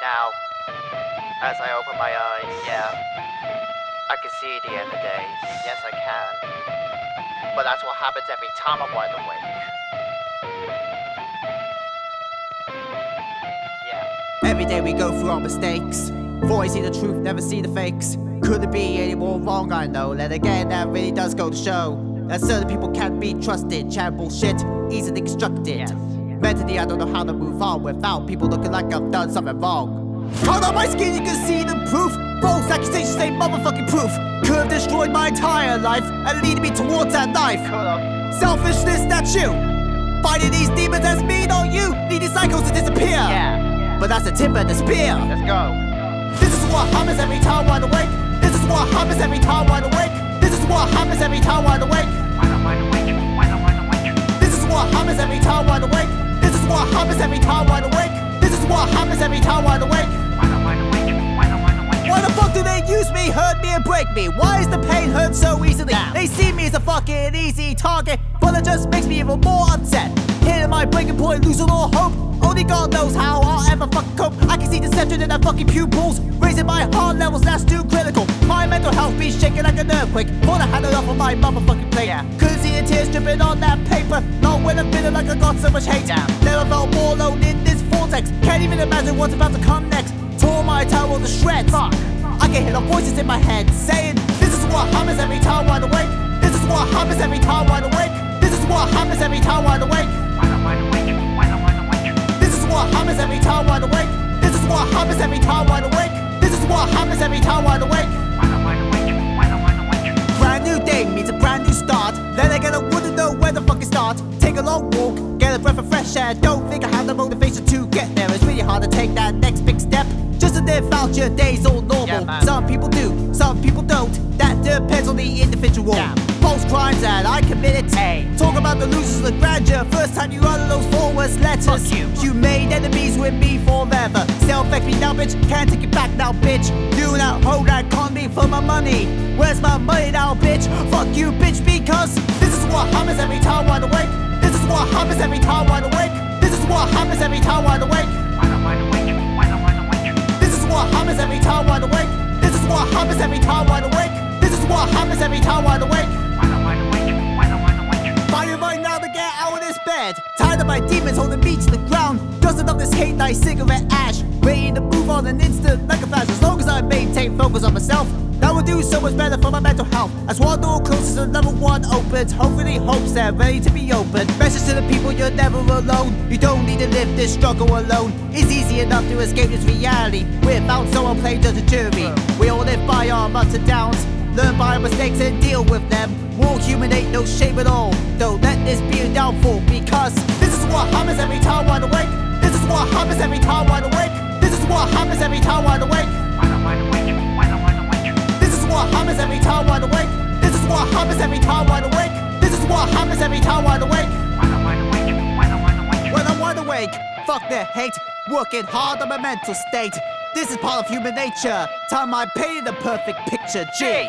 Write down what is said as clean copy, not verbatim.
Now, as I open my eyes, yeah, I can see the end of days. Yes, I can. But that's what happens every time I'm wide awake. Yeah. Every day we go through our mistakes. Always see the truth, never see the fakes. Could it be any more wrong? I know. Then again, that really does go to show that certain people can't be trusted. Chat bullshit, easily constructed. Yes. Mentally, I don't know how to move on without people looking like I've done something wrong. Hold on my skin, you can see the proof. False accusations, they motherfucking proof. Could've destroyed my entire life and leading me towards that knife. Selfishness, that's you. Fighting these demons, that's me, not you. Need these cycles to disappear. Yeah. But that's the tip of the spear. Let's go. This is what happens every time wide awake. This is what happens every time wide awake. This is what happens every time wide awake. This is what happens every time wide awake. This is what happens every time wide awake. This is what happens every time wide awake. Why the fuck do they use me, hurt me and break me? Why is the pain hurt so easily? They see me as a fucking easy target, but it just makes me even more upset. Hitting my breaking point, losing all hope. Only God knows how I'll ever fucking cope. I can see deception in their fucking pupils, raising my heart levels, that's too critical. My mental health be shaking like an earthquake. Thought I had enough of my motherfucking plate. Couldn't see the tears dripping on that paper. Not when I'm feeling like I got so much hate. Never felt more alone in this vortex. Can't even imagine what's about to come next. Tore my entire world to shreds. I can hear the voices in my head saying, this is what happens every time wide awake. This is what happens every time wide awake. This is what happens every time wide awake. This is what happens every time wide awake. This is what happens every time wide awake. This is what happens every time wide awake. Brand new day means a brand new start. Then again, I wouldn't know where the fucking start. Take a long walk, get a breath of fresh air. Don't think I have the motivation to get there. It's really hard to take that next big step. Just to live out your days all normal. Some people do, some people don't. That depends on the individual. False crimes that I committed. Talk about the losers of the grandeur. First time you utter those forwards letters. You made enemies with me forever. Still affect me now, bitch. Can't take it back now, bitch. You now hold that economy for my money. Where's my money now, bitch? Fuck you, bitch, because this is what happens every time wide awake. This is what happens every time wide awake. This is what happens every time wide awake. This is what happens every time wide awake. This is what happens every time wide awake. This is what happens every time wide awake. Fighting right now to get out of this bed. Tired of my demons holding me to the ground. Dusting up this hate like cigarette ash. Waiting to move on an instant like a flash. As long as I maintain focus on myself, that will do so much better for my mental health. As one door closes and another one opens, hopefully hopes they're ready to be opened. Message to the people, you're never alone. You don't need to live this struggle alone. It's easy enough to escape this reality without someone playing judge and jury. We all live by our ups and downs, learn by our mistakes and deal with them. We're all human, ain't no shame at all. Don't let this be a downfall, because this is what happens every time wide awake. This is what happens every time wide awake. This is what happens every time wide awake. This is what happens every time wide awake. This is what happens every time wide awake. This is what happens every time wide awake. When I'm wide awake, fuck their hate. Working hard on my mental state. This is part of human nature. Time I painted a perfect picture, G.